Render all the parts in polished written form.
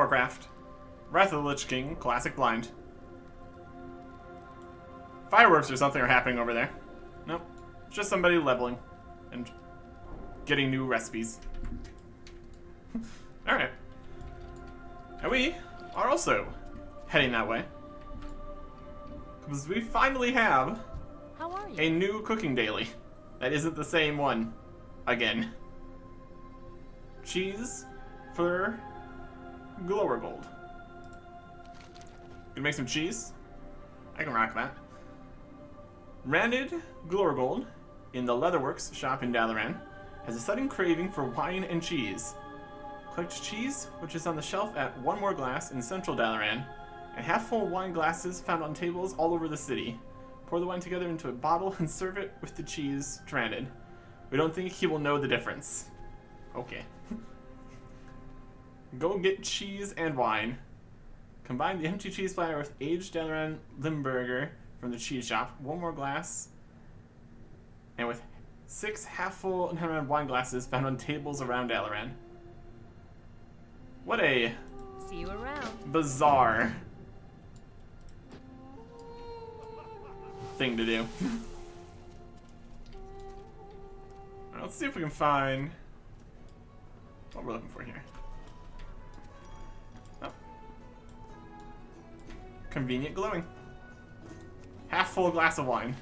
Warcraft. Wrath of the Lich King, classic blind. Fireworks or something are happening over there. Nope. It's just somebody leveling and getting new recipes. Alright. And we are also heading that way. Because we finally have How are you? a new cooking daily. That isn't the same one again. Cheese for glower gold. Gonna make some cheese. I can rock that. Randed glower gold in the Leatherworks shop in Dalaran has a sudden craving for wine and cheese. Collect cheese, which is on the shelf at One More Glass in central Dalaran, and half-full wine glasses found on tables all over the city. Pour the wine together into a bottle and serve it with the cheese Randed. We don't think he will know the difference. Okay. Go get cheese and wine. Combine the empty cheese platter with aged Dalaran Limburger from the cheese shop. One more glass. And with 6 half-full Dalaran wine glasses found on tables around Dalaran. What a See you around. bizarre thing to do. Alright, let's see if we can find what we're looking for here. Oh. Convenient glowing. Half full glass of wine.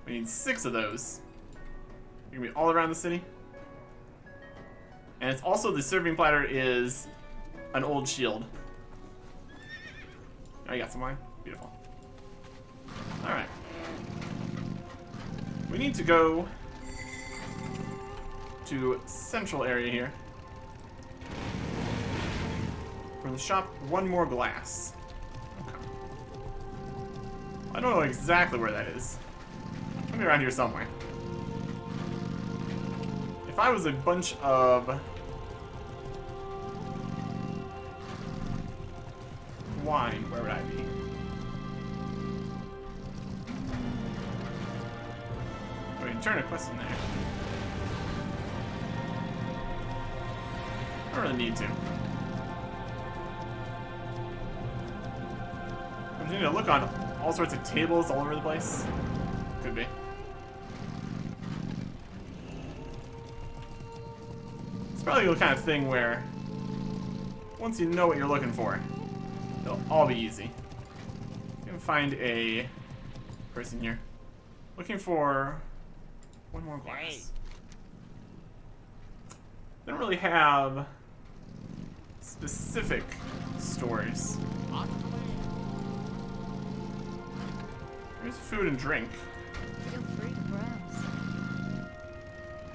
We need 6 of those. They're gonna be all around the city. And it's also, the serving platter is an old shield. Oh, you got some wine? Beautiful. Alright. We need to go to central area here. From the shop, One More Glass. Okay. I don't know exactly where that is. It's gonna be around here somewhere. If I was a bunch of wine, where would I be? Oh, we can turn a quest in there. I don't really need to. I need to look on all sorts of tables all over the place. Could be. It's probably the kind of thing where once you know what you're looking for, it'll all be easy. You can find a person here looking for one more glass. They don't really have specific stores. Here's food and drink. Feel free to browse.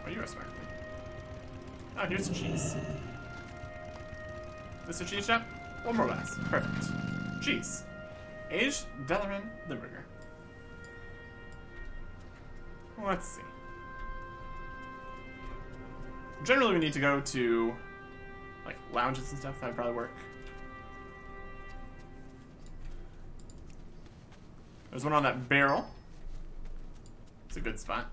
Oh, you are smart. Oh, here's the cheese. This a cheese shop? One more glass. Perfect. Cheese. Aged Dalaran Limburger. Let's see. Generally, we need to go to, like, lounges and stuff. That would probably work. There's one on that barrel. It's a good spot.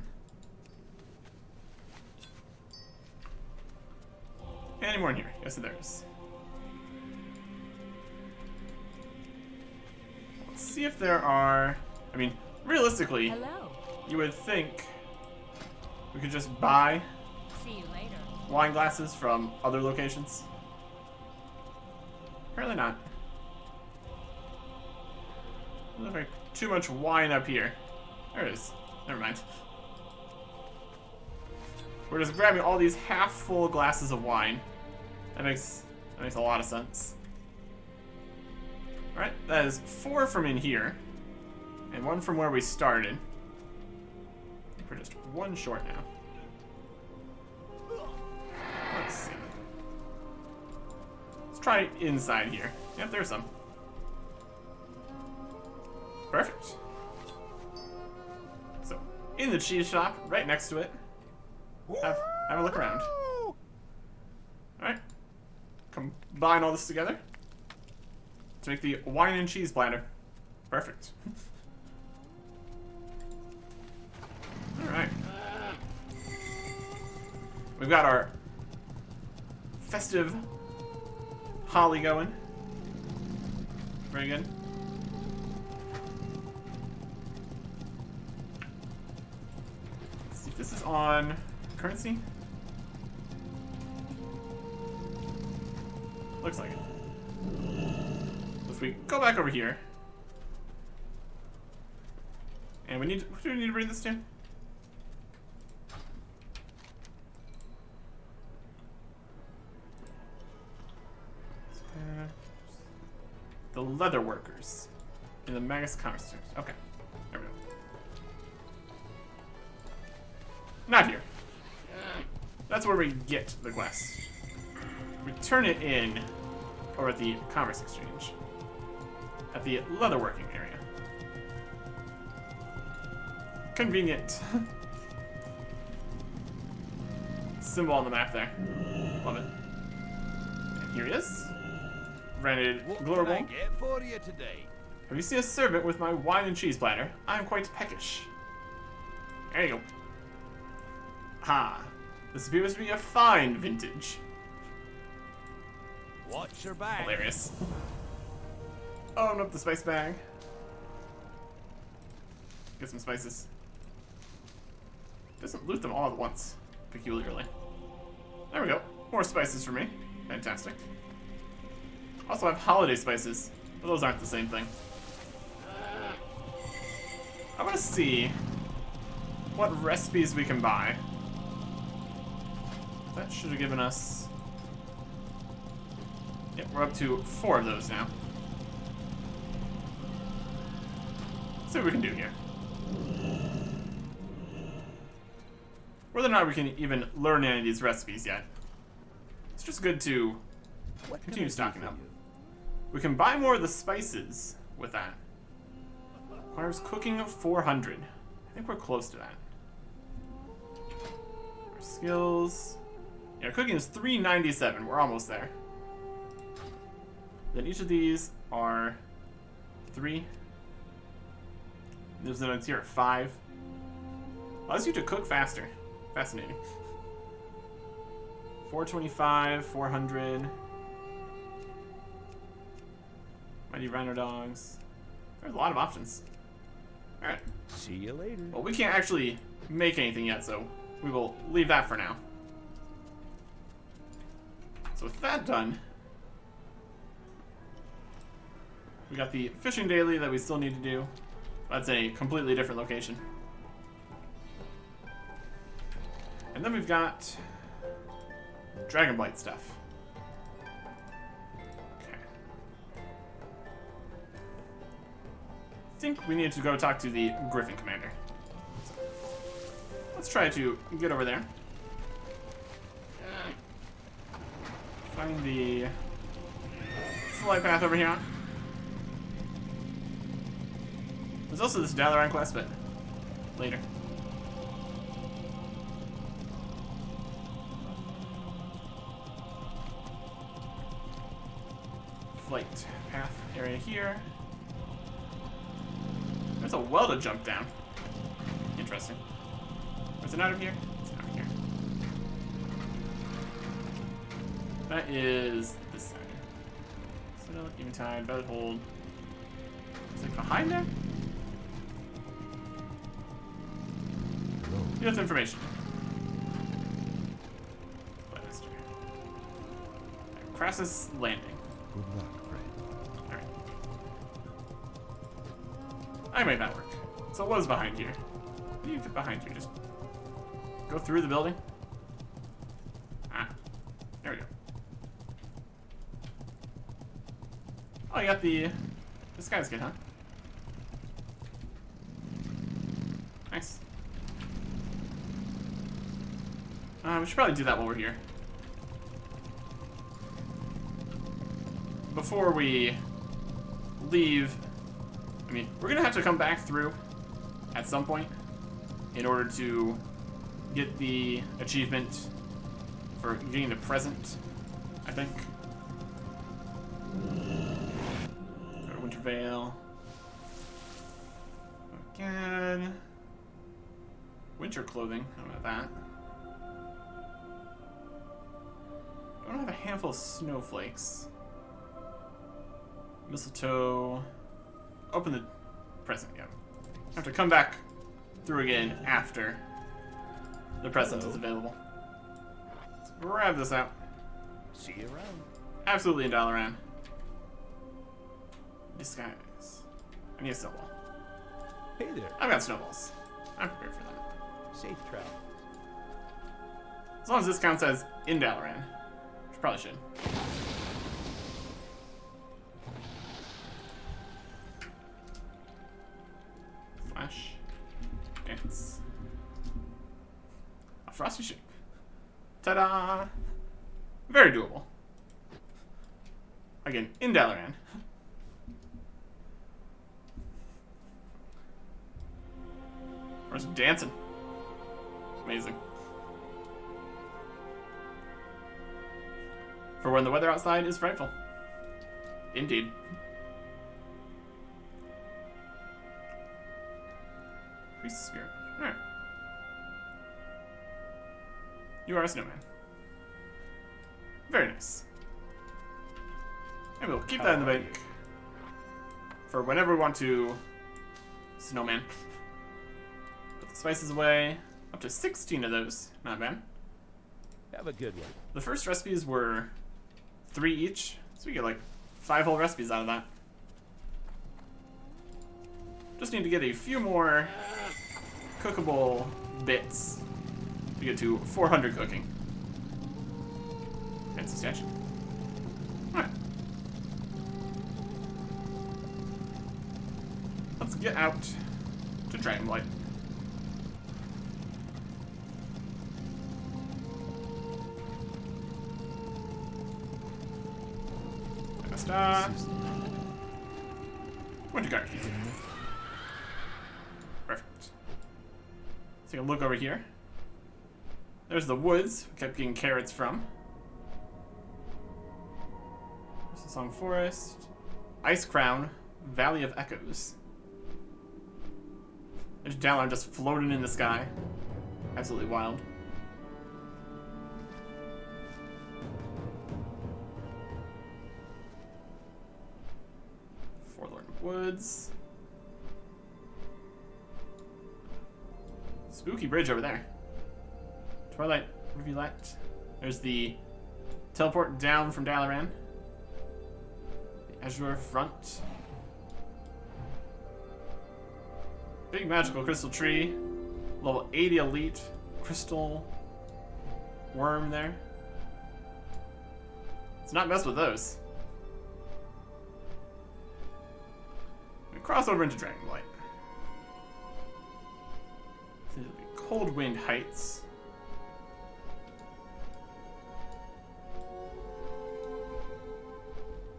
Any more in here? Yes, there is. Let's see if there are... I mean, realistically, Hello. you would think we could just buy See you later. wine glasses from other locations. Apparently not. Doesn't look like too much wine up here. There it is. Never mind. We're just grabbing all these half-full glasses of wine. That makes a lot of sense. Alright, that is 4 from in here. And 1 from where we started. I think we're just 1 short now. Let's see. Let's try inside here. Yep, there's some. Perfect. So, in the cheese shop, right next to it, have a look around. Alright. Combine all this together to make the wine and cheese platter. Perfect. Alright. We've got our festive holly going. Very good. Let's see if this is on currency. Looks like it. If we go back over here, and we need to, what do we need to bring this to? The leather workers in the Magus Commerce District. Okay, there we go. Not here. That's where we get the quest. We turn it in over at the Commerce Exchange, at the leatherworking area. Convenient. Symbol on the map there. Love it. And here he is. Rented Glorable. What can I get for you today? Have you seen a servant with my wine and cheese platter? I am quite peckish. There you go. Ha. This appears to be a fine vintage. Watch your back. Hilarious. Open up the spice bag. Get some spices. Doesn't loot them all at once, peculiarly. There we go. More spices for me. Fantastic. Also have holiday spices, but those aren't the same thing. I want to see what recipes we can buy. That should have given us... Yep, we're up to 4 of those now. Let's see what we can do here. Whether or not we can even learn any of these recipes yet, it's just good to continue stocking up. We can buy more of the spices with that. Requires cooking of 400. I think we're close to that. Our skills... Yeah, cooking is 397. We're almost there. Then each of these are 3. There's ones here at 5. Allows you to cook faster. Fascinating. 425, 400. Mighty Rhino Dogs. There's a lot of options. Alright. See you later. Well, we can't actually make anything yet, so we will leave that for now. So with that done, we got the fishing daily that we still need to do. That's a completely different location. And then we've got Dragonblight stuff. Okay. I think we need to go talk to the Griffin Commander. So, let's try to get over there. Find the flight path over here. There's also this Dalaran quest, but later. Flight path area here. There's a well to jump down. Interesting. Was it out of here? It's out of here. That is this side. Citadel, Eventide, Belly Hold. Is it behind there? Enough information. Blaster. Crassus Landing. Good luck, friend. Alright. I made that work. So it was behind here. What do you get behind here? Just go through the building? Ah. There we go. Oh, you got the... This guy's good, huh? Nice. We should probably do that while we're here. Before we leave, I mean, we're gonna have to come back through at some point in order to get the achievement for getting the present, I think. Go to Winter Vale. Again. Winter clothing, I don't know that. I don't have a handful of snowflakes. Mistletoe. Open the present, yeah. Have to come back through again after the present is available. Let's grab this out. See you around. Absolutely in Dalaran. Disguise. I need a snowball. Hey there. I've got snowballs. I'm prepared for that. Safe travel. As long as this counts as in Dalaran. Which probably should. Flash. Dance. A frosty shape. Ta-da! Very doable. Again, in Dalaran. We're just dancing. Amazing. For when the weather outside is frightful. Indeed. Priest spirit. Alright. You are a snowman. Very nice. And we'll keep that in the bank for whenever we want to snowman. Put the spices away. Up to 16 of those. Not bad. Have a good one. The first recipes were 3 each, so we get like 5 whole recipes out of that. Just need to get a few more cookable bits to get to 400 cooking. Hence the statue. Alright. Let's get out to Dragonblight. Winter guard. Perfect. Let's take a look over here. There's the woods we kept getting carrots from. There's the Song Forest. Ice Crown. Valley of Echoes. There's Dalaran just floating in the sky. Absolutely wild. Forlorn Woods. Spooky bridge over there. Twilight Rivulet. There's the teleport down from Dalaran. The Azure Front. Big magical crystal tree. Level 80 elite crystal worm there. Let's not mess with those. We cross over into Dragonblight. Cold Wind Heights.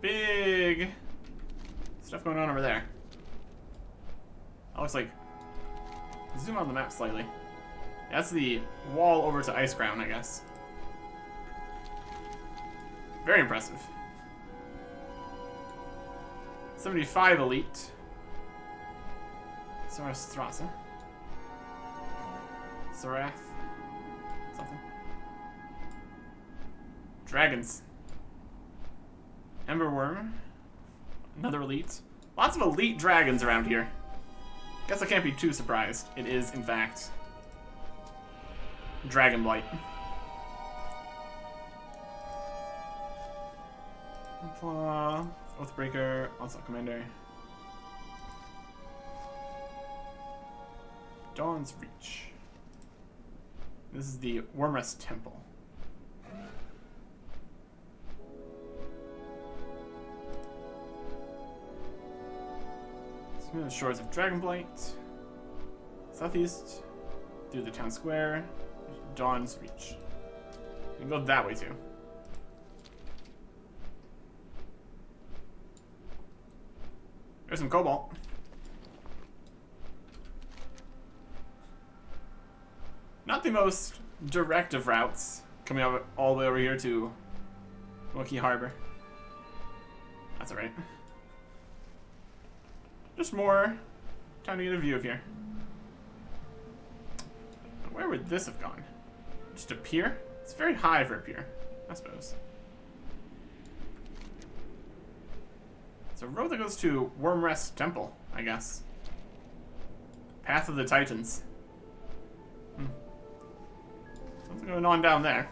Big stuff going on over there. That looks like... Zoom on the map slightly. That's the wall over to Ice Crown, I guess. Very impressive. 75 elite. Sarasthrasa. Sarath. Something. Dragons. Emberworm. Another elite. Lots of elite dragons around here. Guess I can't be too surprised. It is, in fact, Dragonblight. Oathbreaker, Onslaught Commander. Dawn's Reach. This is the Wormrest Temple. Smooth shores of Dragonblight. Southeast, through the town square. Dawn's Reach. You can go that way too. There's some cobalt. Not the most direct of routes, coming up all the way over here to WotLK Harbor. That's alright. Just more time to get a view of here. Where would this have gone? Just a pier? It's very high for a pier, I suppose. a road that goes to Wormrest Temple, I guess. Path of the Titans. Something going on down there.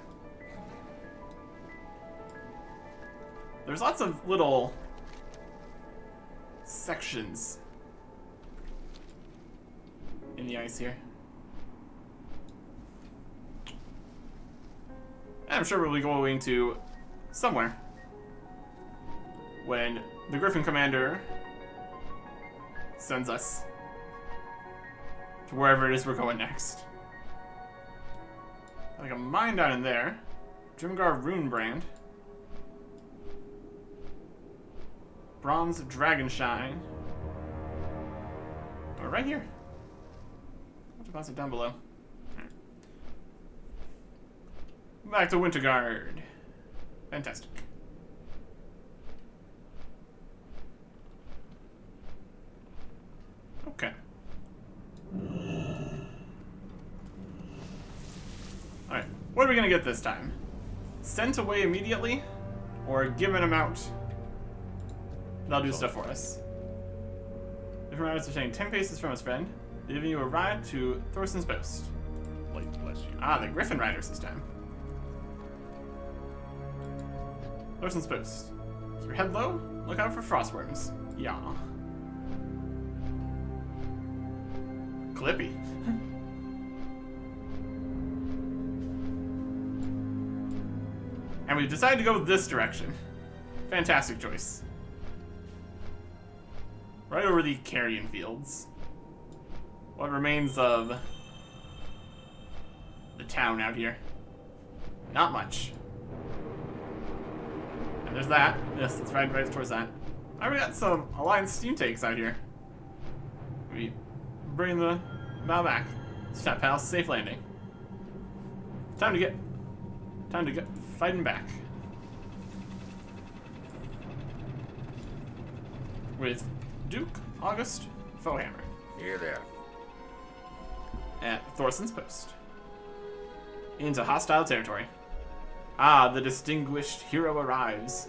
There's lots of little sections in the ice here. And I'm sure we'll be going to somewhere when the Griffin Commander sends us to wherever it is we're going next. Like a mine down in there. Drimgar Rune Brand. Bronze Dragon Shine. Oh, right here. What deposit down below? Back to Winterguard. Fantastic. Okay. Alright, what are we gonna get this time? Sent away immediately, or given him out? That'll do stuff for us. Different riders are staying 10 paces from his friend, giving you a ride to Thorson's Post. Light bless you. Ah, the Griffin Riders this time. Thorson's Post. Keep your head low, look out for frostworms. Yeah. Clippy. And we've decided to go this direction. Fantastic choice. Right over the carrion fields. What remains of the town out here? Not much. And there's that. Yes, let's ride right towards that. I already got some Alliance steam takes out here. We bring the bow back. Stop, pal. Safe landing. Time to get fighting back. With Duke August Foehammer. Here there. At Thorson's Post. Into hostile territory. Ah, the distinguished hero arrives.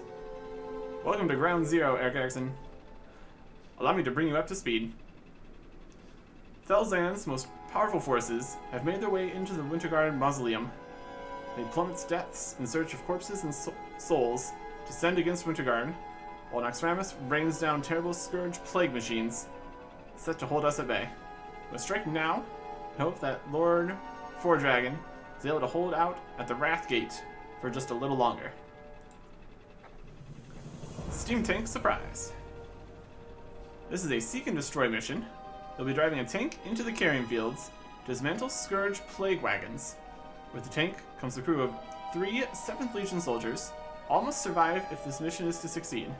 Welcome to Ground Zero, Eric Erickson. Allow me to bring you up to speed. Thelzan's most powerful forces have made their way into the Winterguard Mausoleum. They plummet its depths in search of corpses and souls to send against Winterguard, while Naxxramas rains down terrible scourge plague machines, set to hold us at bay. We'll strike now, and hope that Lord Fordragon is able to hold out at the Wrath Gate for just a little longer. Steam Tank Surprise. This is a Seek and Destroy mission. You'll be driving a tank into the carrying fields to dismantle Scourge plague wagons. With the tank comes the crew of 3 7th Legion soldiers. All must survive if this mission is to succeed.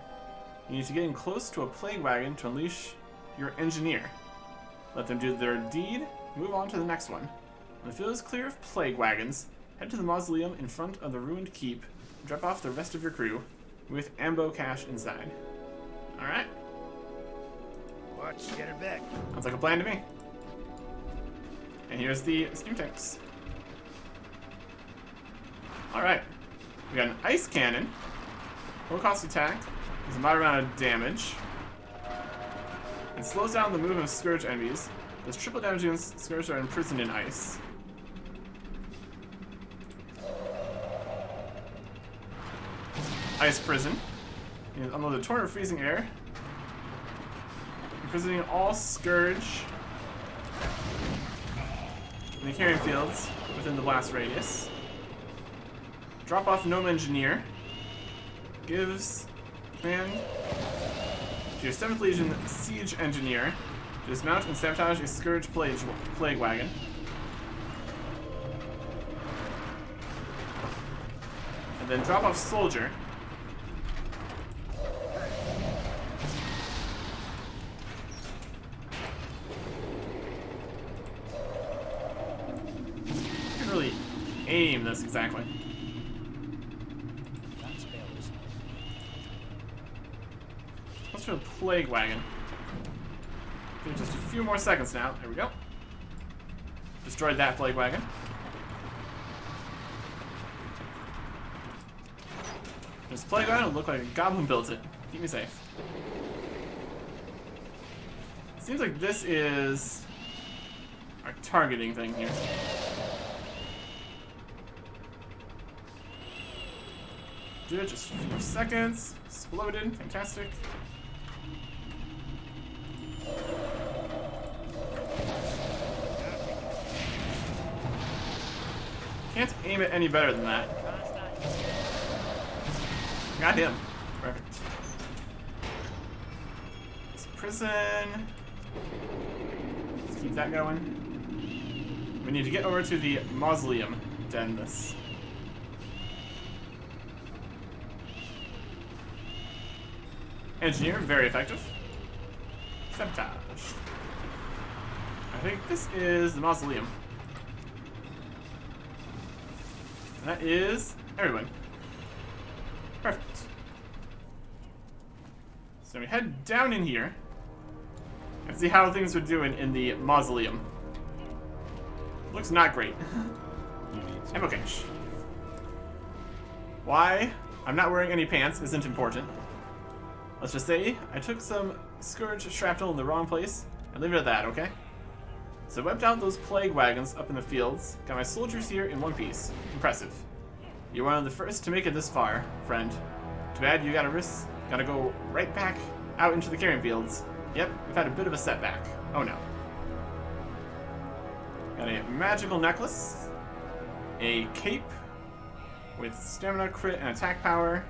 You need to get in close to a plague wagon to unleash your engineer. Let them do their deed, move on to the next one. When the field is clear of plague wagons, head to the mausoleum in front of the ruined keep, and drop off the rest of your crew, with ambo cache inside. Alright. Watch, get her back. Sounds like a plan to me. And here's the steam tanks. Alright. We got an ice cannon. Low cost attack. Does a moderate amount of damage. And slows down the movement of Scourge enemies. Does triple damage against Scourge that are imprisoned in ice. Ice prison. You can unload the torrent of freezing air. Imprisoning all Scourge in the carrying fields within the blast radius. Drop off Gnome Engineer. Gives command to your 7th Legion Siege Engineer to dismount and sabotage a Scourge plague wagon. And then drop off Soldier. You can really aim this exactly. Let's do a plague wagon. Give it just a few more seconds now. There we go. Destroyed that plague wagon. This plague wagon will look like a goblin built it. Keep me safe. Seems like this is our targeting thing here. Do it just a few seconds. Exploded. Fantastic. Can't aim it any better than that. Got him. Perfect. This prison. Let's keep that going. We need to get over to the mausoleum to end this. Engineer, very effective. Sabotage. I think this is the mausoleum. And that is everyone. Perfect. So we head down in here and see how things are doing in the mausoleum. Looks not great. Ammo cache. Why I'm not wearing any pants isn't important. Let's just say I took some Scourge shrapnel in the wrong place and leave it at that, okay? So I whipped out those plague wagons up in the fields, got my soldiers here in one piece. Impressive. You're one of the first to make it this far, friend. Too bad you gotta go right back out into the carrying fields. Yep, we've had a bit of a setback. Oh no. Got a magical necklace, a cape with stamina, crit, and attack power.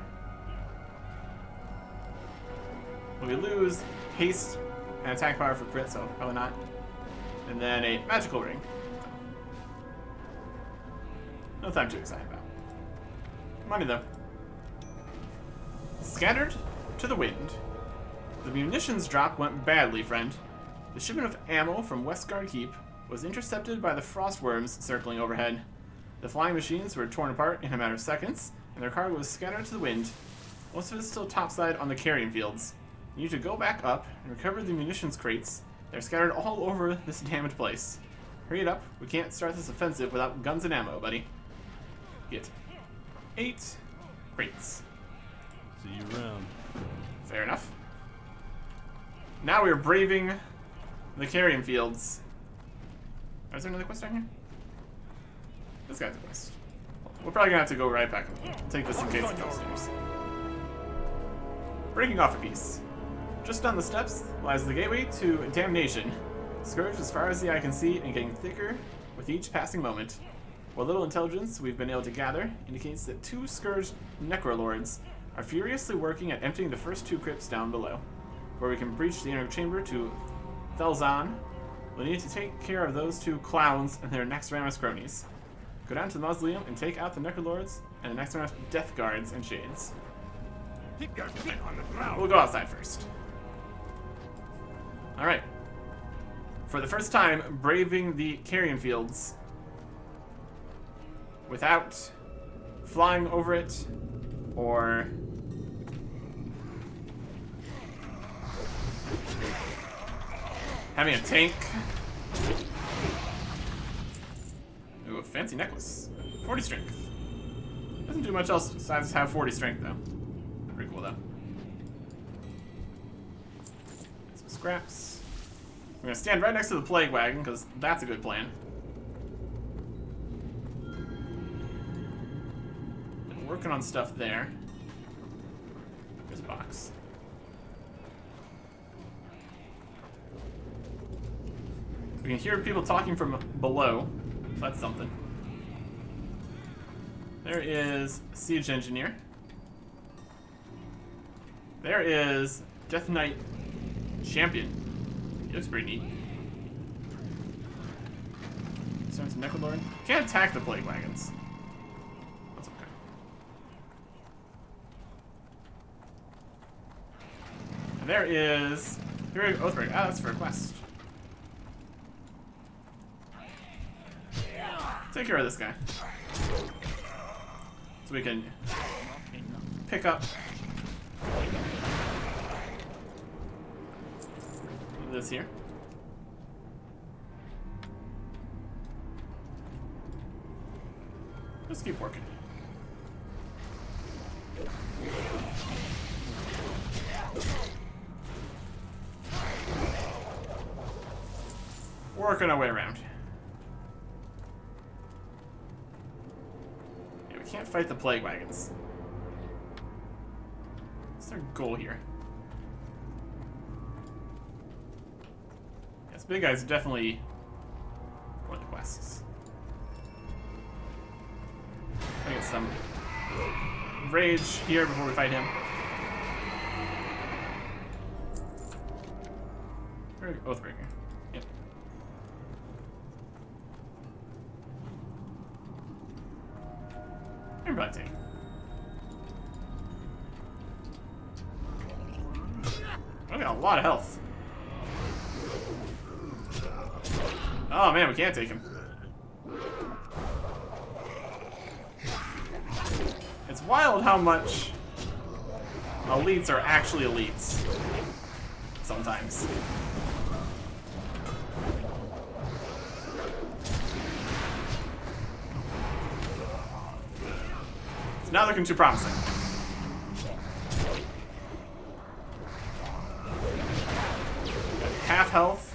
We lose haste and attack power for crit, so probably not. And then a magical ring. Nothing I'm too excited about. Money though. Scattered to the wind. The munitions drop went badly, friend. The shipment of ammo from Westguard Keep was intercepted by the frostworms circling overhead. The flying machines were torn apart in a matter of seconds, and their cargo was scattered to the wind. Most of it is still topside on the carrying fields. You need to go back up and recover the munitions crates. They're scattered all over this damaged place. Hurry it up. We can't start this offensive without guns and ammo, buddy. Get 8 crates. See you around. Fair enough. Now we're braving the carrying fields. Oh, is there another quest down here? This guy's a quest. We're probably gonna have to go right back and take this in case it downstairs. Breaking off a piece. Just on the steps lies the gateway to damnation. Scourge as far as the eye can see and getting thicker with each passing moment. What little intelligence we've been able to gather indicates that 2 Scourge Necrolords are furiously working at emptying the first 2 crypts down below. Where we can breach the inner chamber to Thelzan, we'll need to take care of those 2 clowns and their Naxxramas cronies. Go down to the mausoleum and take out the Necrolords and the Naxxramas Death Guards and Shades. Keep your feet on the ground. We'll go outside first. Alright. For the first time, braving the carrion fields without flying over it or having a tank. Ooh, a fancy necklace. 40 strength. Doesn't do much else besides have 40 strength, though. Pretty cool, though. Some scraps. We're gonna stand right next to the plague wagon, because that's a good plan. Been working on stuff there. There's a box. We can hear people talking from below, so that's something. There is Siege Engineer. There is Death Knight Champion. He looks pretty neat. Starts Necrolord. Can't attack the plague wagons. That's okay. And there is Hero Oathbreaker. Ah, that's for a quest. Take care of this guy. So we can pick up this here. Let's keep working. working our way around. Yeah, we can't fight the plague wagons. What's their goal here? Yes, big guy's definitely going to quests. I get some rage here before we fight him. Oathbreaker. Yep. I'm probably take. I got a lot of health. Oh man, we can't take him. It's wild how much elites are actually elites. Sometimes. It's not looking too promising. Got half health.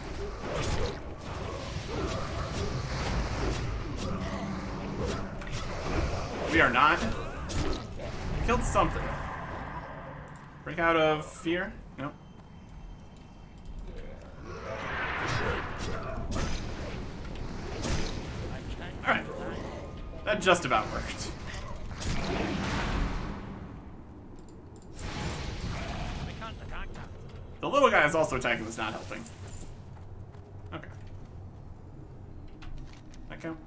We are not. We killed something. Break out of fear? Nope. Alright. That just about worked. The little guy is also attacking that's not helping. Okay. That count?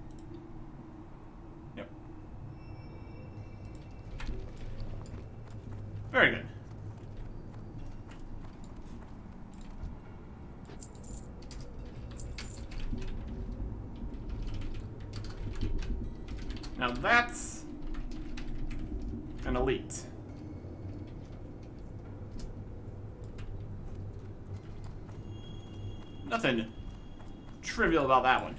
Yep. Very good. Now that's an elite. Nothing trivial about that one.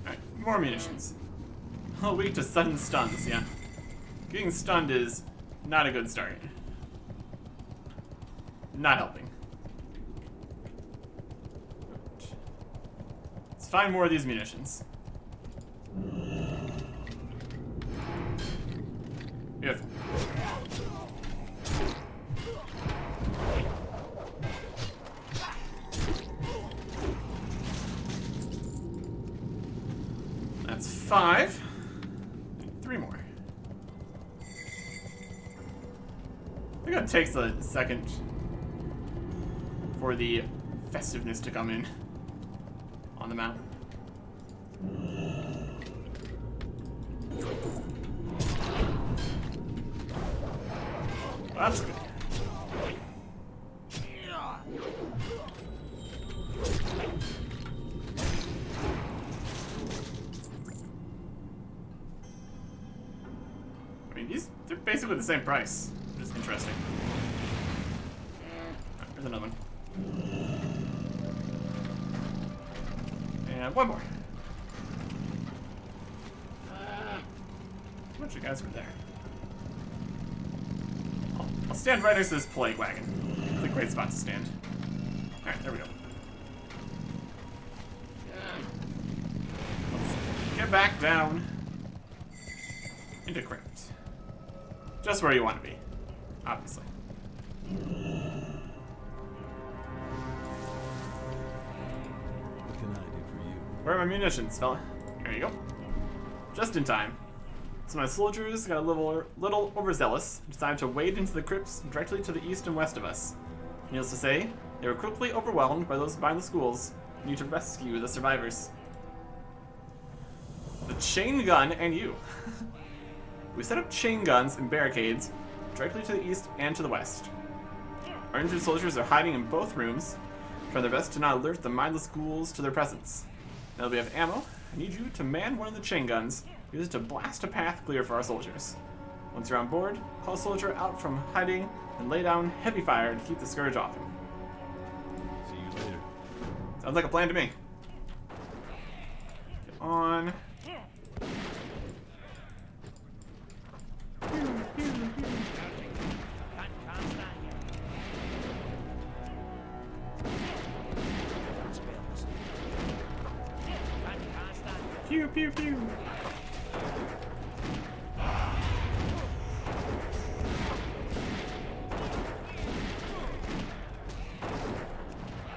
Alright, more munitions. Oh, weak to sudden stuns, yeah. Getting stunned is not a good start. Not helping. Let's find more of these munitions. Beautiful. That's 5. 3 more. I think it takes a second for the festiveness to come in on the map. Well, that's good. I mean, they're basically the same price, which is interesting. Alright, here's another one. And one more. A bunch of guys were there. I'll stand right next to this plague wagon. It's a great spot to stand. Alright, there we go. Let's get back down into crypt. Just where you want to be, obviously. What can I do for you? Where are my munitions, fella? There you go. Just in time. So my soldiers got a little overzealous, decided to wade into the crypts directly to the east and west of us. Needless to say, they were quickly overwhelmed by those behind the schools, and need to rescue the survivors. The chain gun and you. We set up chain guns and barricades directly to the east and to the west. Our injured soldiers are hiding in both rooms, trying their best to not alert the mindless ghouls to their presence. Now that we have ammo, I need you to man one of the chain guns. Use it to blast a path clear for our soldiers. Once you're on board, call a soldier out from hiding and lay down heavy fire to keep the scourge off him. See you later. Sounds like a plan to me. Get on. Pew, pew, pew.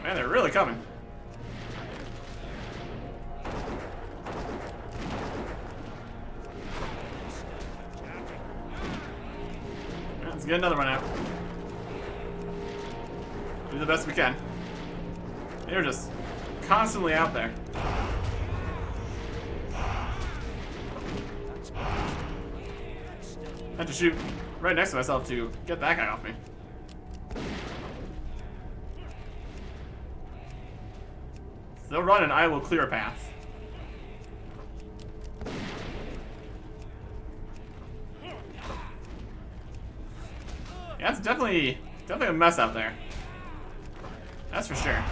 Man, they're really coming. Let's get another one out. Do the best we can. They're just constantly out there. I had to shoot right next to myself to get that guy off me. They'll run and I will clear a path. Yeah, it's definitely a mess out there. That's for sure.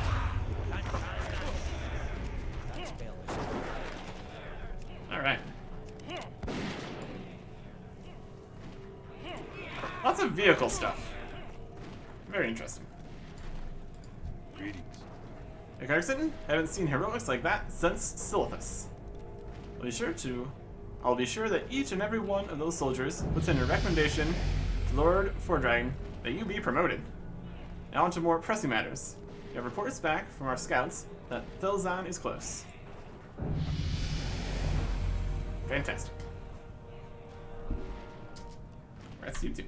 Alright. Lots of vehicle stuff. Very interesting. Greetings. Hey, Clarkson, haven't seen heroics like that since Silithus. I'll be sure that each and every one of those soldiers puts in a recommendation to Lord Fordragon that you be promoted. Now on to more pressing matters. We have reports back from our scouts that Thelzan is close. Fantastic. That's you too.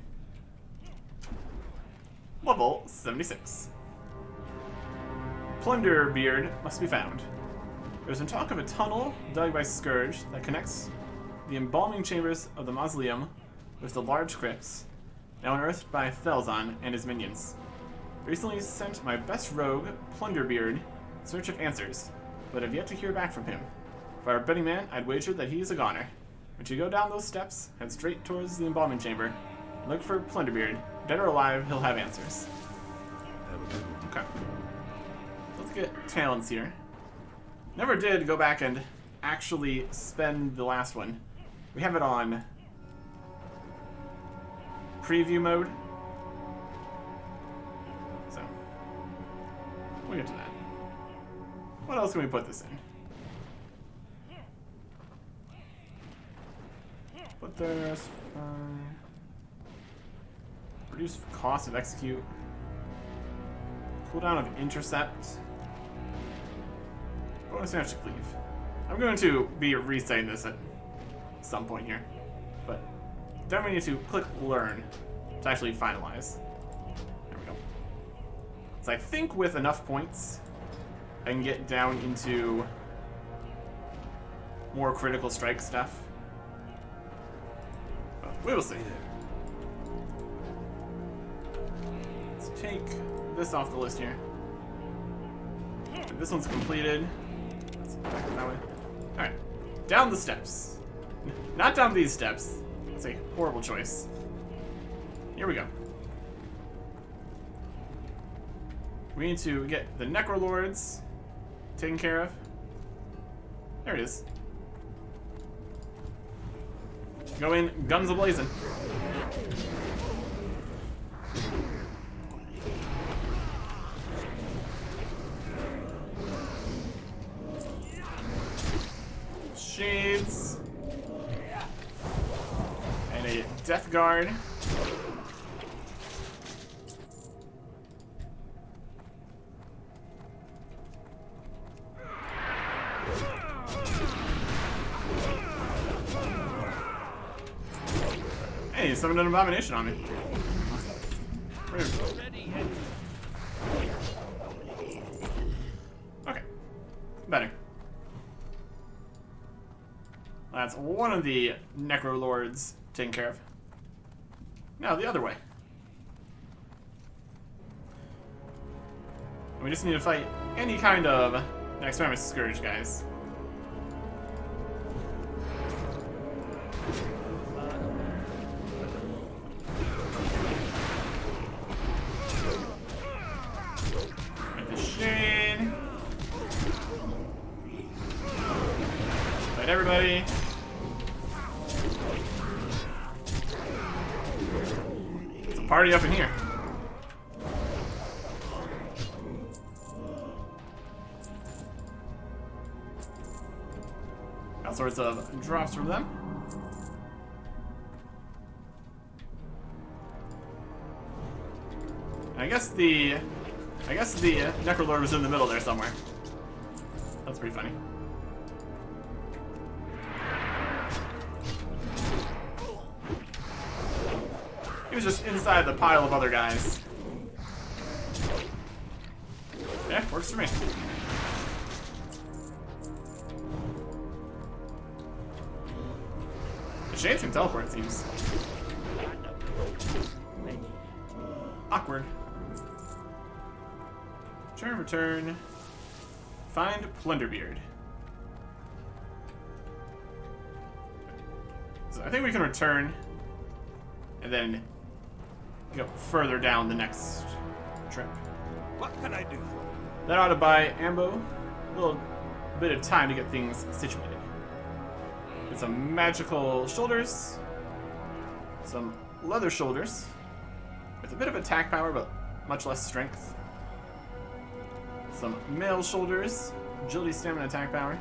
Level 76. Plunderbeard must be found. There's been talk of a tunnel dug by Scourge that connects the embalming chambers of the mausoleum with the large crypts, now unearthed by Thelzan and his minions. Recently sent my best rogue, Plunderbeard, in search of answers, but have yet to hear back from him. If I were a betting man, I'd wager that he is a goner. When you go down those steps, head straight towards the embalming chamber, and look for Plunderbeard. Dead or alive, he'll have answers. Have a good one. Okay. Let's get talents here. Never did go back and actually spend the last one. We have it on preview mode. So, we'll get to that. What else can we put this in? Put this, reduce cost of execute. Cooldown of intercept. Bonus magic cleave. I'm going to be resetting this at some point here, but then we need to click learn to actually finalize. There we go. So I think with enough points, I can get down into more critical strike stuff. But we will see. Let's take this off the list here. This one's completed. Let's go back that way. Alright. Down the steps. Not down these steps. That's a horrible choice. Here we go. We need to get the Necrolords taken care of. There it is. Go in, guns a-blazing. Shades. And a Death Guard. Hey, he summoned an abomination on me. Rude. Okay. Better. That's one of the Necrolords taken care of. Now the other way. We just need to fight any kind of Anachronist Scourge guys. Make the shade. Fight everybody. It's a party up in here. all sorts of drops from them. I guess the Necrolord was in the middle there somewhere. That's pretty funny. He was just inside the pile of other guys. Yeah, works for me. The Shades can teleport, it seems. Awkward. Return. Find Plunderbeard. So I think we can return and then go further down the next trip. What can I do? That ought to buy Ambo a little bit of time to get things situated. Get some magical shoulders, some leather shoulders with a bit of attack power but much less strength. Some mail shoulders, agility, stamina, attack power.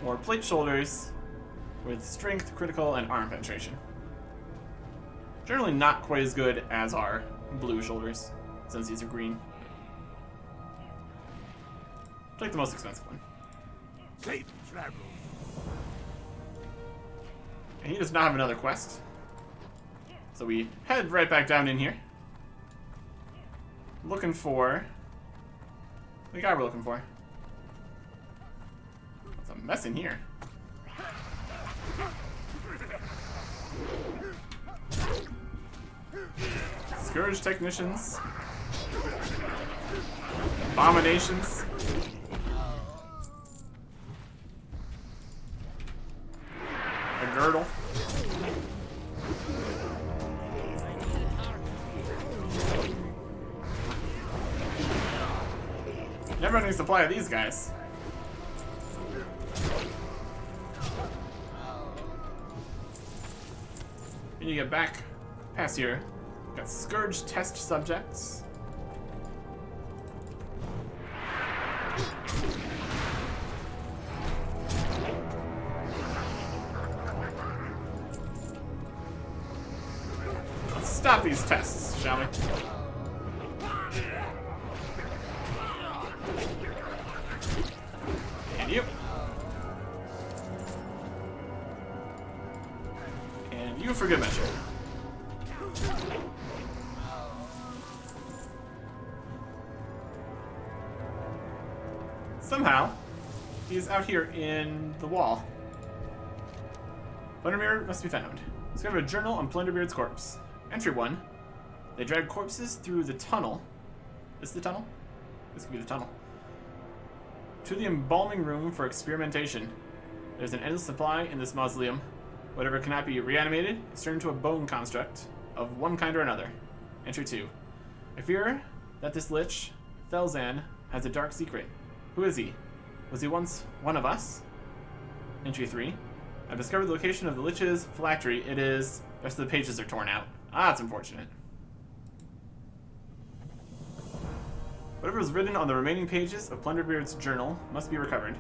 More plate shoulders with strength, critical, and arm penetration. Generally not quite as good as our blue shoulders, since these are green. Take the most expensive one. Safe travel. And he does not have another quest. So we head right back down in here. Looking for the guy we're looking for. It's a mess in here. Scourge technicians. Abominations. A girdle. Never any supply of these guys. And you get back past here. Got Scourge test subjects. Let's stop these tests, shall we? And you. And you for good measure. Somehow, he's out here in the wall. Plunderbeard must be found. Discover a journal on Plunderbeard's corpse. Entry 1. They drag corpses through the tunnel. Is this the tunnel? This could be the tunnel. To the embalming room for experimentation. There's an endless supply in this mausoleum. Whatever cannot be reanimated is turned into a bone construct of one kind or another. Entry 2. I fear that this lich, Thelzan, has a dark secret. Who is he? Was he once one of us? Entry 3. I've discovered the location of the lich's phylactery. It is... The rest of the pages are torn out. Ah, that's unfortunate. Whatever is written on the remaining pages of Plunderbeard's journal must be recovered.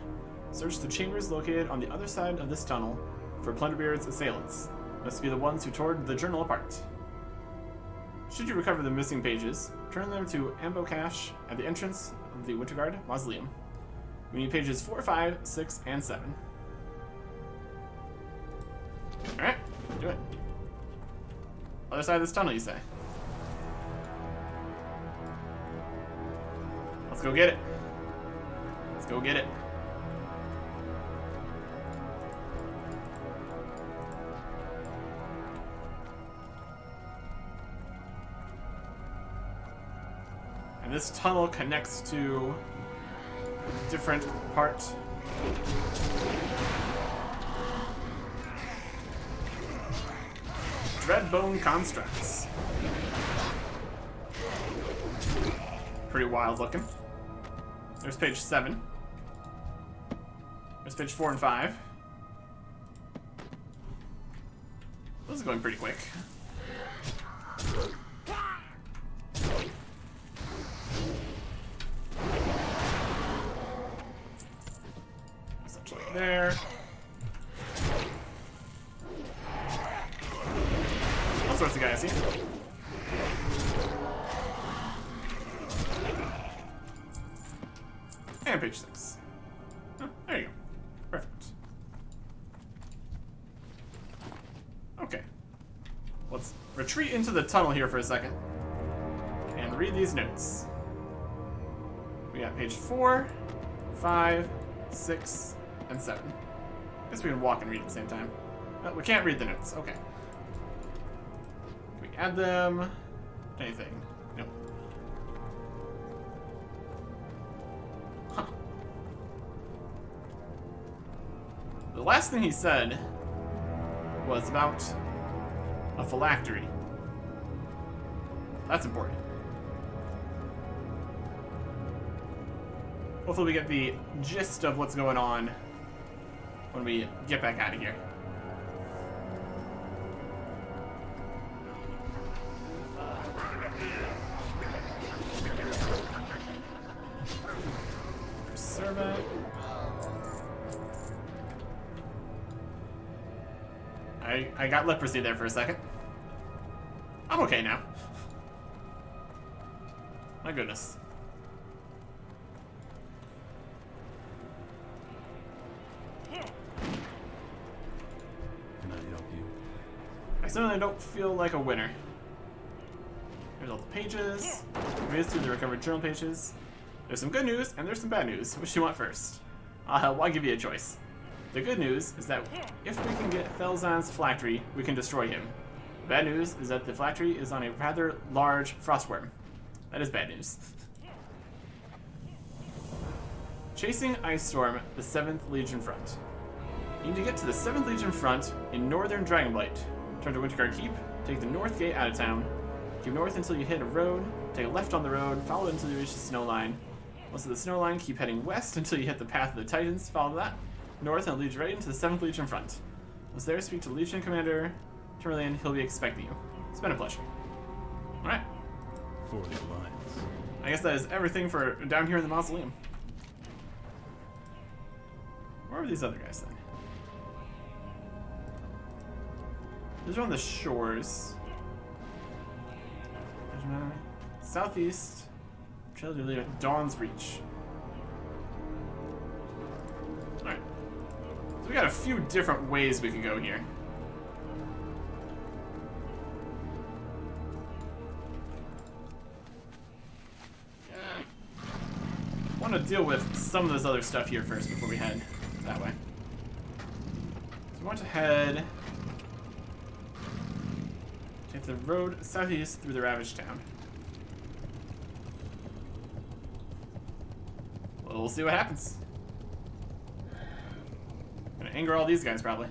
Search the chambers located on the other side of this tunnel for Plunderbeard's assailants. Must be the ones who tore the journal apart. Should you recover the missing pages, turn them to Ambo Cache at the entrance of the Winterguard Mausoleum. We need pages 4, 5, 6, and 7. Alright, do it. Other side of this tunnel, you say? Let's go get it. Let's go get it. And this tunnel connects to a different part. Dreadbone constructs. Pretty wild looking. There's page 7. There's page 4 and 5. This is going pretty quick. there. All sorts of guys here. And page 6. Oh, there you go. Perfect. Okay. Let's retreat into the tunnel here for a second and read these notes. We got page 4, 5, 6, and 7. I guess we can walk and read at the same time. No, we can't read the notes. Okay. Can we add them? Anything? Nope. Huh. The last thing he said was about a phylactery. That's important. Hopefully we get the gist of what's going on when we get back out of here. Servant. I got leprosy there for a second. I'm okay now. My goodness. Can I help you? I certainly don't feel like a winner. Here's all the pages. Read through the recovered journal pages. There's some good news and there's some bad news. Which do you want first? I'll give you a choice. The good news is that if we can get Felzan's phylactery, we can destroy him. The bad news is that the phylactery is on a rather large frostworm. That is bad news. Chasing Ice Storm, the 7th Legion front. You need to get to the 7th Legion front in northern Dragonblight. Turn to Winterguard Keep, take the north gate out of town. Keep north until you hit a road, take a left on the road, follow it until you reach the snow line. Once at the snow line, keep heading west until you hit the Path of the Titans, follow that north and it leads right into the 7th Legion front. Once there, speak to Legion Commander Timberland, he'll be expecting you. It's been a pleasure. Alright. For the Alliance. I guess that is everything for down here in the mausoleum. Where are these other guys then? These are on the shores. Southeast. Trail to lead at Dawn's Reach. Alright. So we got a few different ways we can go here. I want to deal with some of this other stuff here first before we head that way. So we want to head... take the road southeast through the Ravaged Town. Well, we'll see what happens. Gonna anger all these guys, probably.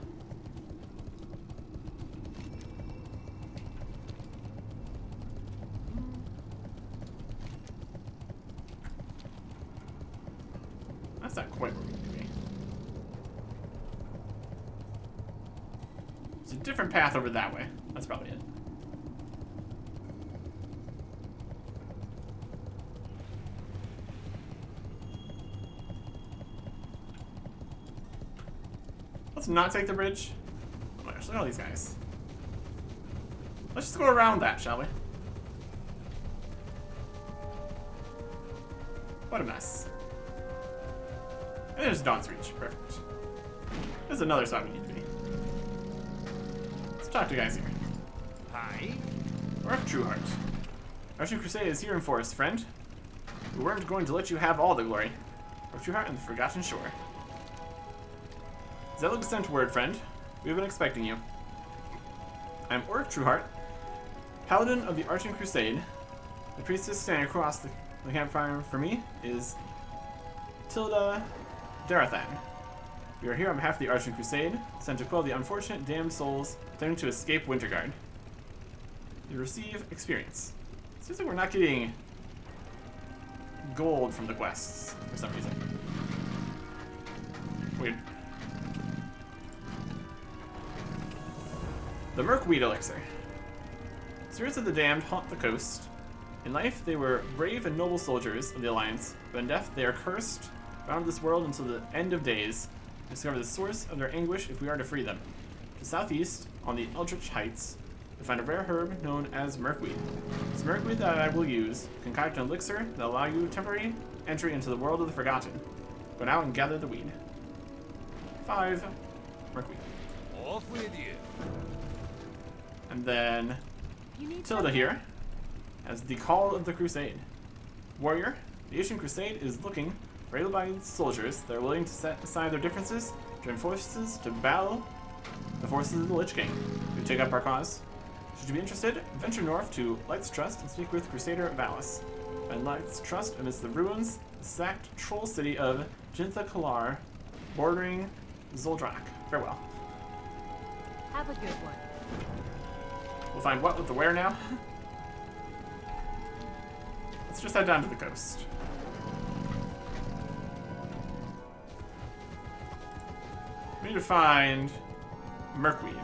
That's not quite where we need to be. It's a different path over that way. That's probably it. Let's not take the bridge. Oh my gosh, look at all these guys. Let's just go around that, shall we? What a mess. And there's Dawn's Reach. Perfect. There's another spot we need to be. Let's talk to guys here. Hi. Orc Trueheart. Arching Crusade is here in forest, friend. We weren't going to let you have all the glory. Orc Trueheart and the Forgotten Shore. Zelug sent word, friend. We've been expecting you. I'm Orc Trueheart, Paladin of the Arching Crusade. The priestess standing across the campfire for me is Tilda Darathan. We are here on behalf of the Arching Crusade, sent to quell the unfortunate damned souls attempting to escape Winterguard. You receive experience. Seems like we're not getting gold from the quests for some reason. Weird. The Merkweed Elixir. Spirits of the damned haunt the coast. In life, they were brave and noble soldiers of the Alliance, but in death, they are cursed, bound to this world until the end of days. Discover the source of their anguish if we are to free them. To the southeast, on the Eldritch Heights, you'll find a rare herb known as Merkweed. This Merkweed that I will use concoct an elixir that will allow you temporary entry into the world of the Forgotten. Go now and gather the weed. 5 Merkweed. Off with you. And then You need Tilda something? here as the Call of the Crusade. Warrior, the Asian Crusade is looking for able-bodied soldiers that are willing to set aside their differences, join forces to battle the forces of the Lich King, who take up our cause. Should you be interested, venture north to Light's Trust and speak with Crusader Valis. Find Light's Trust amidst the ruins, the sacked troll city of Jintha Kalar, bordering Zoldrak. Farewell. Have a good one. We'll find what with the where now? Let's just head down to the coast. We need to find Merkweed.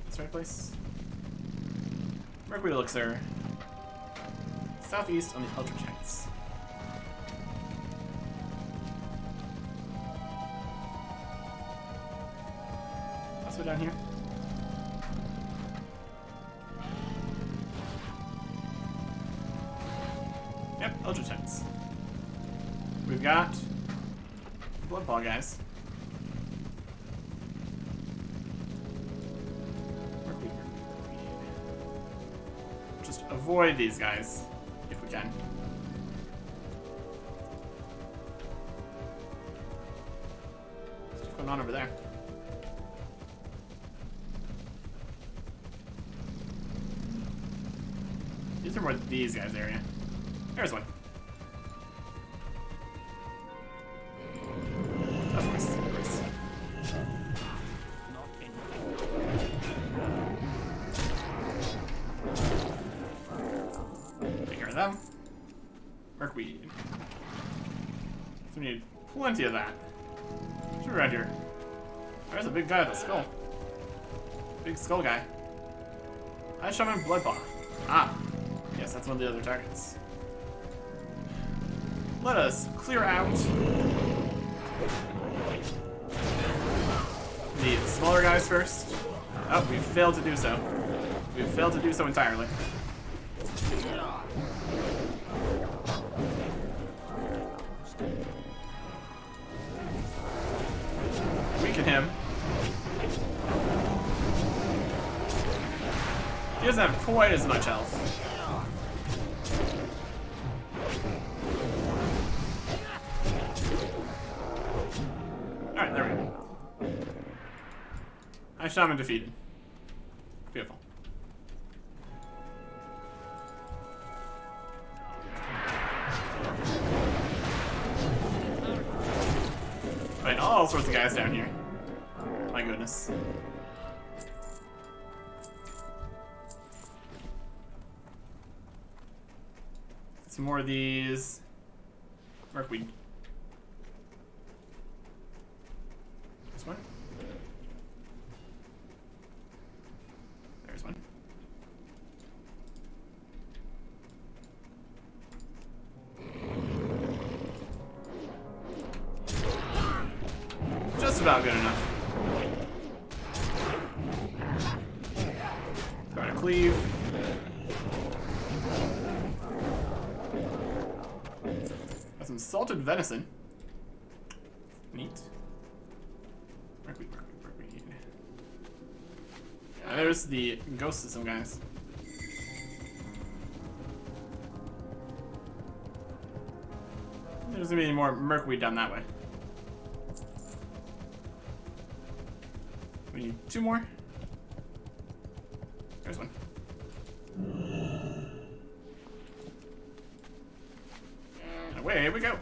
That's the right place. Merkweed elixir. Southeast on the Eldritch Heights. Also down here. Yep, Eldritch Heights. We've got Blood Ball guys. Just avoid these guys if we can. What's going on over there? These are more these guys' area. There's one. Of course, of course. Take care of them. Merkweed. So we need plenty of that. What's around here? There's a big guy with a skull. Big skull guy. I shaman Bloodpaw. Ah. Yes, that's one of the other targets. Let us clear out the smaller guys first. Oh, we failed to do so. We failed to do so entirely. Weaken him. He doesn't have quite as much health. Alright, there we go. I shaman defeated. Beautiful. Right, all sorts of guys down here. My goodness. Some more of these Merkweed. This one. There's one. Just about good enough. Trying to cleave. Got some salted venison. Neat. Merkweed. Yeah, there's the ghost system, guys. There's gonna be more Merkweed down that way. We need 2 more. There's one. And away we go.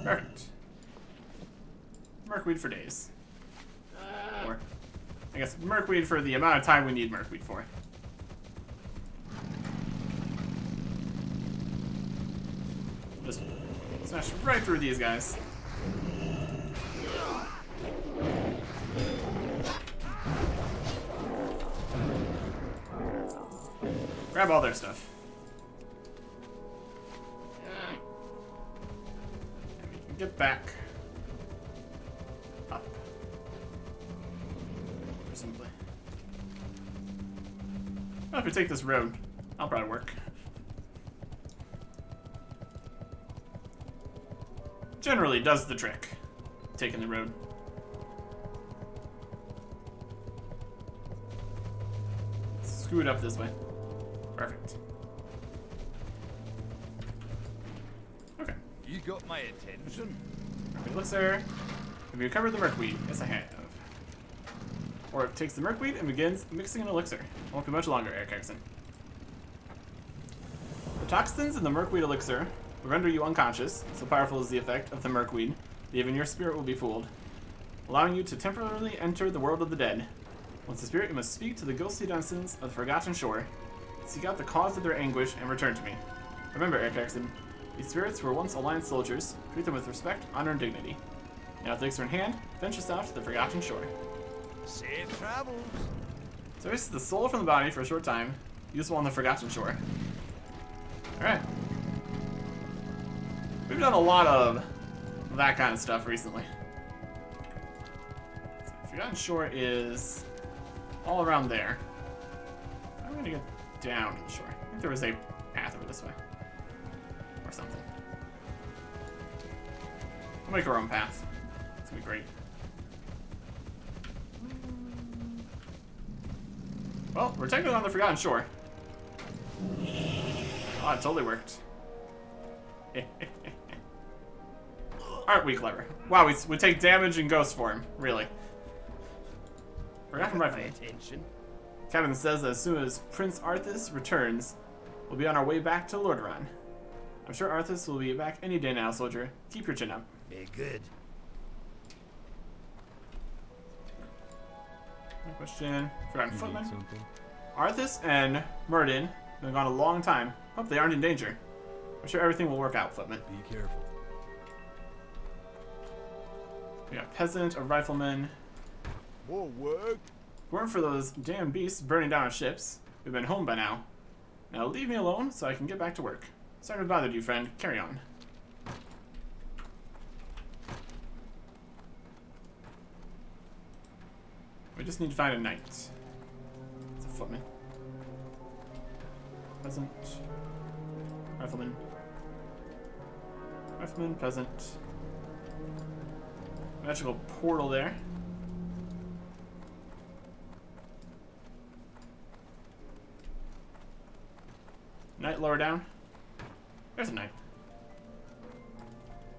Perfect. Merkweed for days. Or, I guess, Merkweed for the amount of time we need Merkweed for. Just smash right through these guys. Grab all their stuff. And we can get back up. Presumably. Well, if we take this road, that'll probably work. Generally does the trick, taking the road. Screw it up this way. Perfect. Okay. You got my attention. Merkweed elixir. Have you recovered the merkweed? Yes, I have. Or it takes the merkweed and begins mixing an elixir. Won't be much longer, Eric Erickson. The toxins in the merkweed elixir will render you unconscious. So powerful is the effect of the merkweed that even your spirit will be fooled, allowing you to temporarily enter the world of the dead. Once the spirit, you must speak to the ghostly denizens of the Forgotten Shore. Seek out the cause of their anguish and return to me. Remember, Eric Erickson, these spirits were once Alliance soldiers. Treat them with respect, honor, and dignity. Now, with the elixir in hand, venture south to the Forgotten Shore. Safe travels. So this is the soul from the body for a short time, useful on the Forgotten Shore. Alright. We've done a lot of that kind of stuff recently. So Forgotten Shore is all around there. I'm gonna get down to the shore. I think there was a path over this way. Or something. We'll make our own path. It's gonna be great. Well, we're technically on the Forgotten Shore. Oh, it totally worked. Aren't we clever? Wow, we take damage in ghost form. Really. Forgotten Rifle. Attention. Captain says that as soon as Prince Arthas returns, we'll be on our way back to Lordaeron. I'm sure Arthas will be back any day now, soldier. Keep your chin up. Be good. No question. Forgotten You need Footman. something? Arthas and Murden have been gone a long time. Hope they aren't in danger. I'm sure everything will work out, Footman. Be careful. We got Peasant, a Rifleman. More work. If it weren't for those damn beasts burning down our ships, we'd been home by now. Now leave me alone so I can get back to work. Sorry to have bothered you, friend. Carry on. We just need to find a knight. It's a footman. Peasant. Rifleman. Rifleman, peasant. Magical portal there. Knight lower down. There's a knight.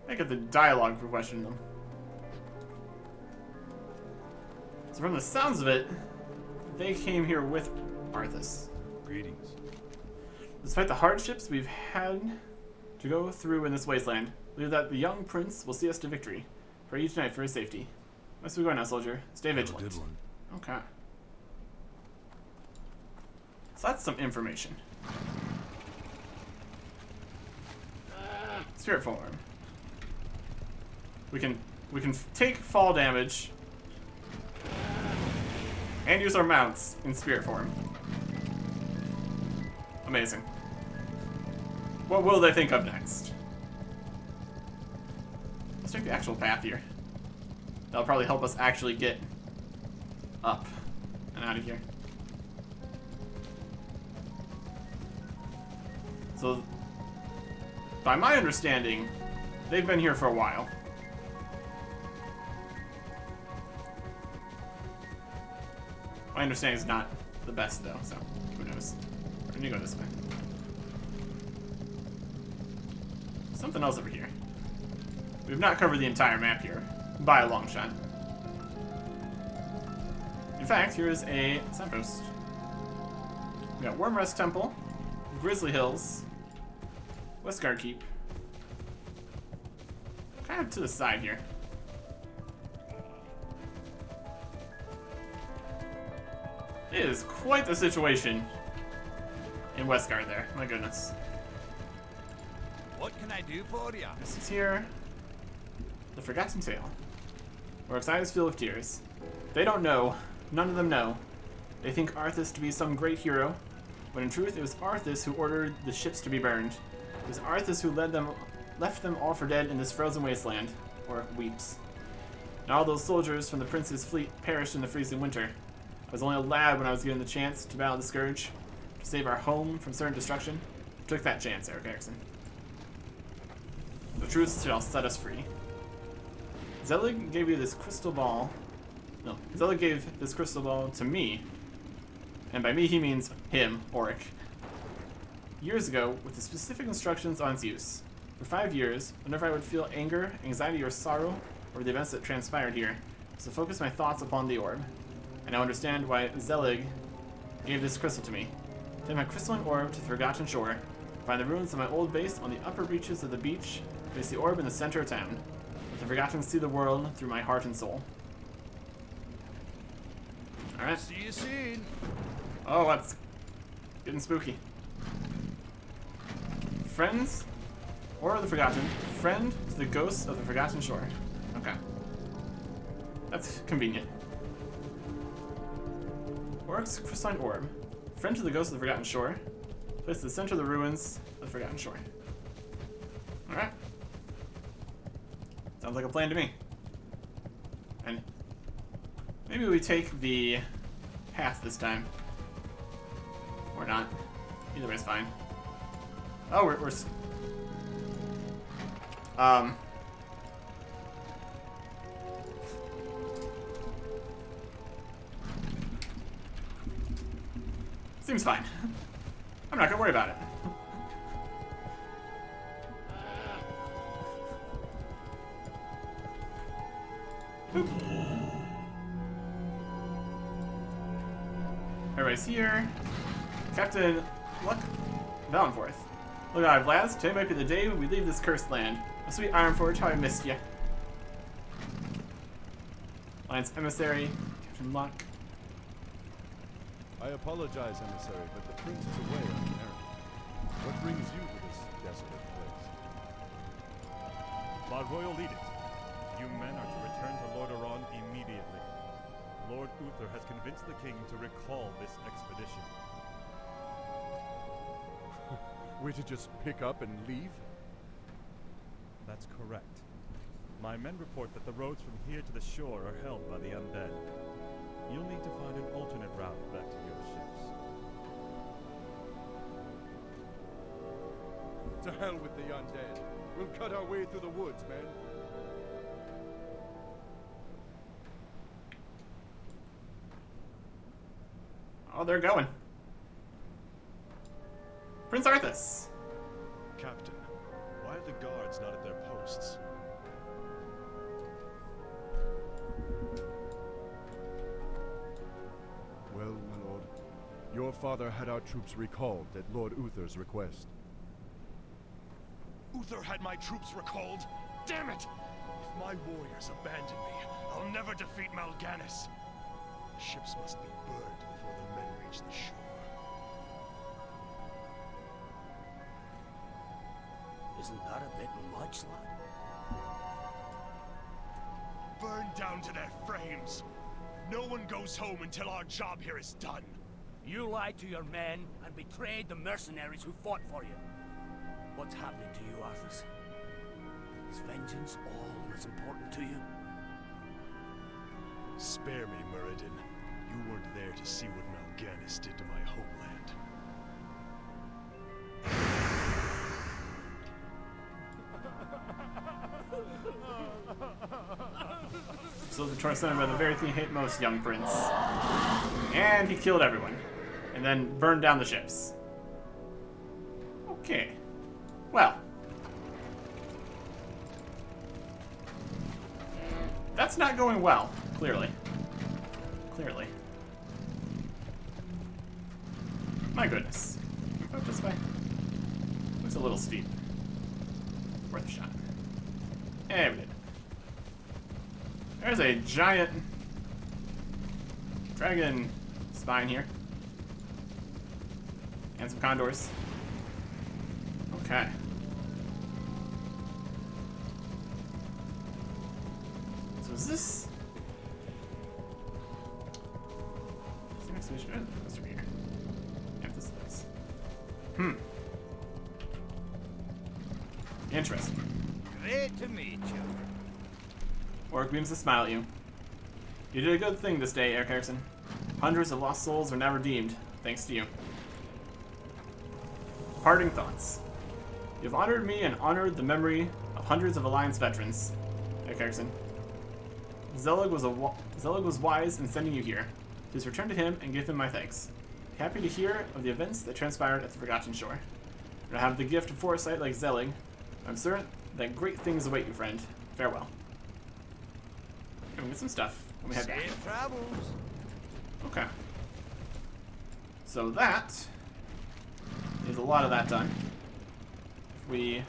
I get the dialogue for questioning them. So from the sounds of it, they came here with Arthas. Greetings. Despite the hardships we've had to go through in this wasteland, I believe that the young prince will see us to victory. Pray each night for his safety. Must we go now, soldier? Stay Have a vigilant. good one. Okay. So that's some information. Spirit form. We can take fall damage and use our mounts in spirit form. Amazing. What will they think of next? Let's take the actual path here. That'll probably help us actually get up and out of here. So, by my understanding, they've been here for a while. My understanding is not the best, though, so who knows. We're gonna go this way. Something else over here. We've not covered the entire map here, by a long shot. In fact, here is a signpost. We got Wormrest Temple, Grizzly Hills, Westguard Keep. Kind of to the side here. It is quite the situation in Westguard there. My goodness. What can I do for you? This is here. The Forgotten Tale. Where excited filled with tears. They don't know. None of them know. They think Arthas to be some great hero. But in truth, it was Arthas who ordered the ships to be burned. It was Arthas who left them all for dead in this frozen wasteland. Orc weeps. And all those soldiers from the prince's fleet perished in the freezing winter. I was only a lad when I was given the chance to battle the Scourge, to save our home from certain destruction. I took that chance, Eric Erickson. The truth shall set us free. Zelig gave you this crystal ball. No, Zelig gave this crystal ball to me. And by me, he means him, Oric. Years ago, with the specific instructions on its use. For 5 years, whenever I would feel anger, anxiety, or sorrow over the events that transpired here, I was to focus my thoughts upon the orb. I now understand why Zelig gave this crystal to me. Take my crystalline orb to the Forgotten Shore, find the ruins of my old base on the upper reaches of the beach, place the orb in the center of town. Let the Forgotten see the world through my heart and soul. Alright. See you soon. Oh, that's getting spooky. Friends or the Forgotten. Friend to the ghosts of the Forgotten Shore. Okay. That's convenient. Oric's crystalline orb. Friend to the ghosts of the Forgotten Shore. Place at the center of the ruins of the Forgotten Shore. Alright. Sounds like a plan to me. And maybe we take the path this time. Or not. Either way's fine. Oh, we're seems fine. I'm not gonna worry about it. Everybody's here. Captain Luck Valenforth. Look alive, lads. Today might be the day we leave this cursed land. A sweet Ironforge, how I missed ya. Alliance Emissary, Captain Luck. I apologize, emissary, but the prince is away on an errand. What brings you to this desolate place? My royal edict. You men are to return to Lordaeron immediately. Lord Uther has convinced the king to recall this expedition. We're to just pick up and leave? That's correct. My men report that the roads from here to the shore are held by the undead. You'll need to find an alternate route back to your ships. To hell with the undead. We'll cut our way through the woods, man. Oh, they're going. Prince Arthas. Captain, why are the guards not at their posts? Well, my lord, your father had our troops recalled at Lord Uther's request. Uther had my troops recalled? Damn it! If my warriors abandon me, I'll never defeat Mal'Ganis. The ships must be burned before the men reach the shore. Isn't that a bit much, lad? Burn down to their frames! No one goes home until our job here is done. You lied to your men and betrayed the mercenaries who fought for you. What's happening to you, Arthas? Is vengeance all that's important to you? Spare me, Muradin. You weren't there to see what Mal'Ganis did to my homeland. So the choice done by the very thing he hate most, young prince. And he killed everyone. And then burned down the ships. Okay. Well. That's not going well, clearly. Clearly. My goodness. Can we go this way? Looks a little steep. Worth a shot. There we did. There's a giant dragon spine here. And some condors. Okay. So is this... Is the next mission? Oh, this over here. Yeah, this is. Interesting. Great to meet you. Orc beams a smile at you. You did a good thing this day, Eric Erickson. Hundreds of lost souls are now redeemed, thanks to you. Parting thoughts. You've honored me and honored the memory of hundreds of Alliance veterans, Eric Erickson. Zelig was wise in sending you here. Please return to him and give him my thanks. Happy to hear of the events that transpired at the Forgotten Shore. I don't have the gift of foresight like Zelig. I'm certain that great things await you, friend. Farewell. And we get some stuff when we head back. Safe travels. Okay. So that is a lot of that done. If we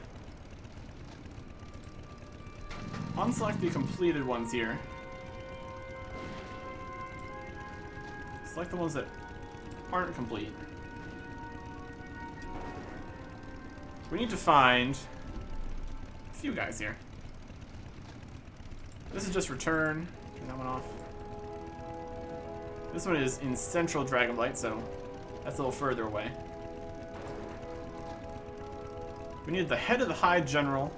unselect the completed ones here, select the ones that aren't complete. We need to find a few guys here. This is just return. Turn that one off. This one is in Central Dragonblight, so that's a little further away. We need the head of the High General.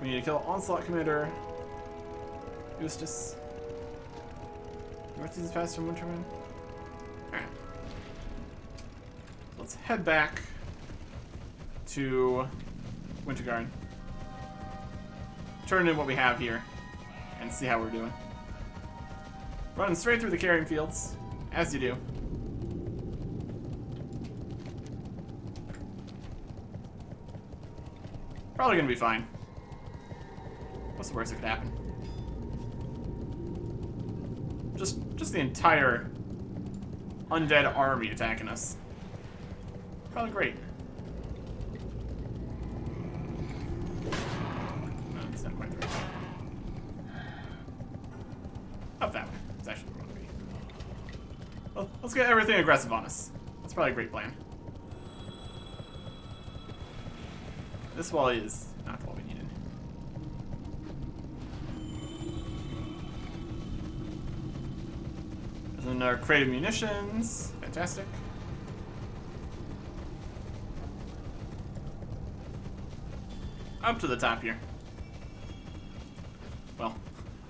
We need to kill Onslaught Commander Eustace. Northeast Pass from Winterman. Alright. Let's head back to Winterguard. Turn in what we have here and see how we're doing. Running straight through the carrying fields, as you do. Probably gonna be fine. What's the worst that could happen? Just the entire undead army attacking us. Probably great. No, it's not quite the right way. Up that way. It's actually where we want to be. Well, let's get everything aggressive on us. That's probably a great plan. This wall is not what we needed. There's another crate of munitions. Fantastic. Up to the top here. Well,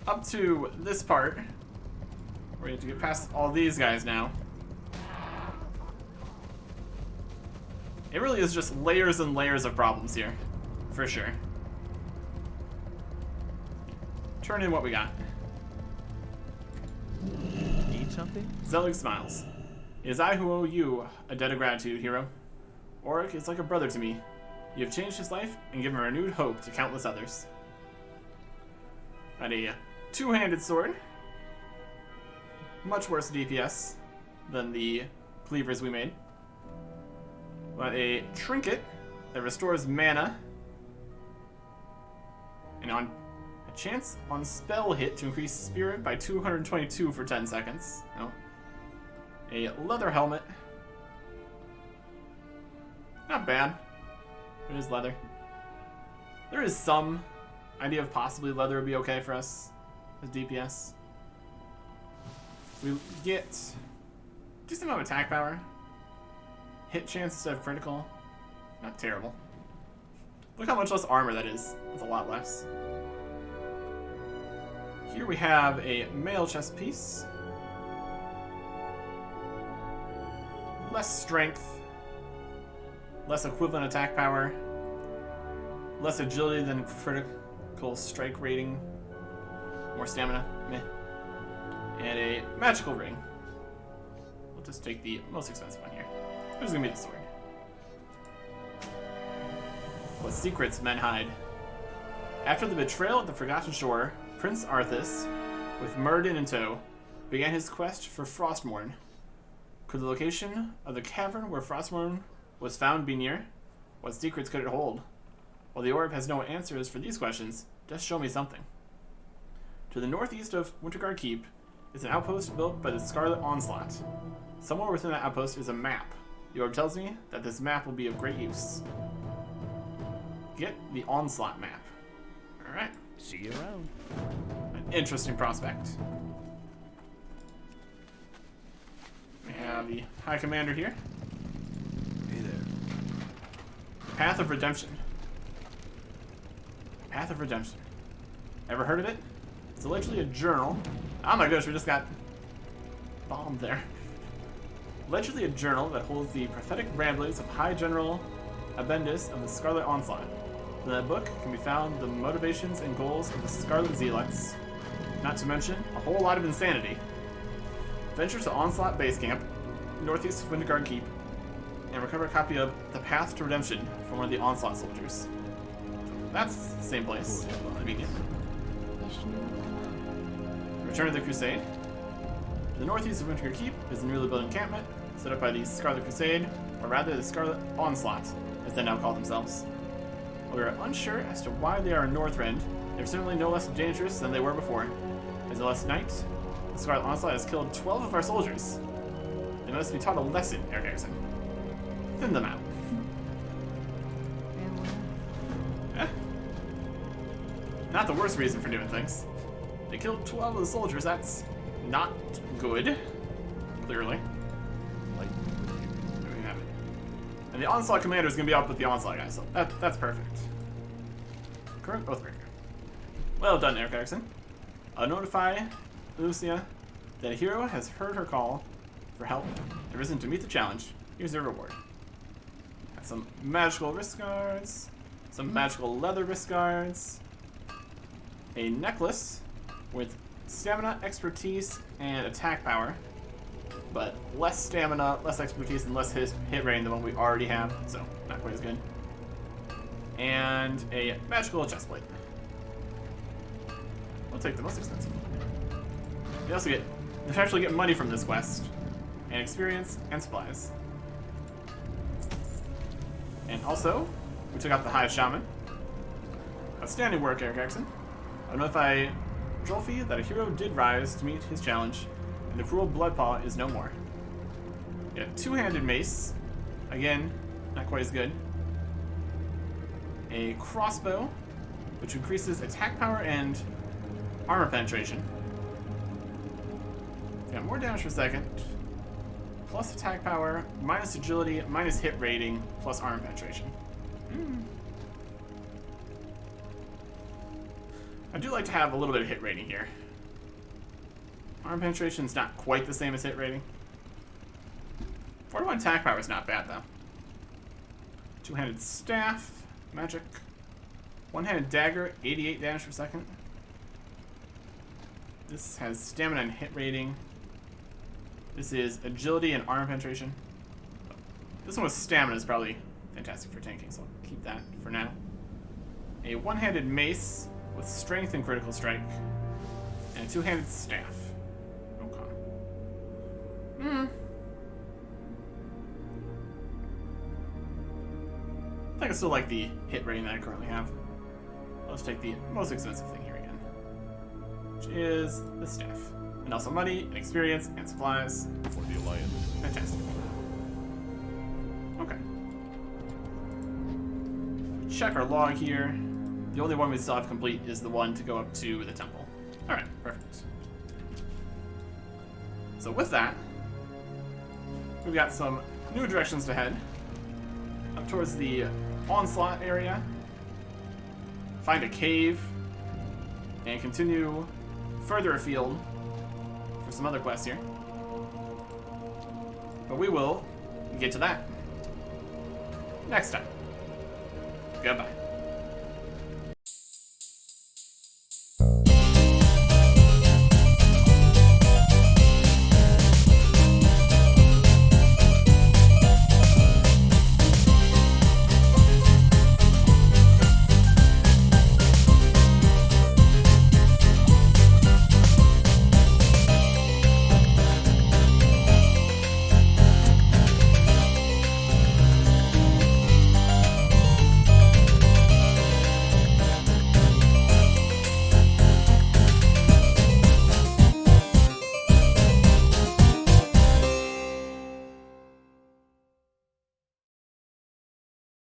up to this part, where we have to get past all these guys now. It really is just layers and layers of problems here, for sure. Turn in what we got. Need something? Zelig smiles. It is I who owe you a debt of gratitude, hero. Auric is like a brother to me. You have changed his life and given renewed hope to countless others. Got a two-handed sword. Much worse DPS than the cleavers we made. Got a trinket that restores mana. And on a chance on spell hit to increase spirit by 222 for 10 seconds. No. A leather helmet. Not bad. It is leather. There is some idea of possibly leather would be okay for us as DPS. We get decent amount of attack power. Hit chance instead of critical. Not terrible. Look how much less armor that is. That's a lot less. Here we have a mail chest piece. Less strength. Less equivalent attack power. Less agility than critical strike rating. More stamina. Meh. And a magical ring. We'll just take the most expensive one here. Who's gonna be the sword? What secrets men hide. After the betrayal at the Forgotten Shore, Prince Arthas, with Myrddin in tow, began his quest for Frostmourne. Could the location of the cavern where Frostmourne was found be near? What secrets could it hold? While the orb has no answers for these questions, just show me something. To the northeast of Winterguard Keep is an outpost built by the Scarlet Onslaught. Somewhere within that outpost is a map. The orb tells me that this map will be of great use. Get the Onslaught map. Alright. See you around. An interesting prospect. We have the High Commander here. Hey there. Path of Redemption. Path of Redemption. Ever heard of it? It's allegedly a journal. Oh my gosh, we just got bombed there. Allegedly a journal that holds the prophetic ramblings of High General Abendis of the Scarlet Onslaught. In that book can be found the motivations and goals of the Scarlet Zealots, not to mention a whole lot of insanity. Venture to Onslaught Base Camp, northeast of Winterguard Keep, and recover a copy of The Path to Redemption from one of the Onslaught soldiers. That's the same place. Convenient. Return of the Crusade. To the northeast of Winterguard Keep is the newly built encampment set up by the Scarlet Crusade, or rather the Scarlet Onslaught, as they now call themselves. We are unsure as to why they are Northrend. They're certainly no less dangerous than they were before. As the last night, the Scarlet Onslaught has killed 12 of our soldiers. They must be taught a lesson, Eric Erickson. Thin them out. Eh. Not the worst reason for doing things. They killed 12 of the soldiers, that's not good. Clearly. There we have it. And the Onslaught commander is going to be up with the Onslaught guys, so that's perfect. Current Oathbreaker. Well done, Eric Erickson. I'll notify Lucia that a hero has heard her call for help and risen to meet the challenge. Here's your reward. Got some magical wrist guards, some magical leather wrist guards, a necklace with stamina, expertise, and attack power, but less stamina, less expertise, and less hit rating than what we already have, so not quite as good. And a magical chestplate. We'll take the most expensive. We also actually get money from this quest, and experience, and supplies. And also, we took out the Hive Shaman. Outstanding work, Eric Erickson. I'll notify Jolfi that a hero did rise to meet his challenge, and the cruel Bloodpaw is no more. We have two-handed mace. Again, not quite as good. A crossbow, which increases attack power and armor penetration. Got more damage per second, plus attack power, minus agility, minus hit rating, plus armor penetration. I do like to have a little bit of hit rating here. Armor penetration is not quite the same as hit rating. 41 attack power is not bad though. Two-handed staff, magic. One-handed dagger, 88 damage per second. This has stamina and hit rating. This is agility and armor penetration. This one with stamina is probably fantastic for tanking, so I'll keep that for now. A one-handed mace with strength and critical strike, and a two-handed staff. Okay. I think I still like the hit rating that I currently have. Let's take the most expensive thing here again, which is the staff. And also money, and experience, and supplies. For the Alliance. Fantastic. Okay. Check our log here. The only one we still have complete is the one to go up to the temple. Alright, perfect. So with that, we've got some new directions to head. Up towards the Onslaught area. Find a cave. And continue further afield for some other quests here. But we will get to that next time. Goodbye.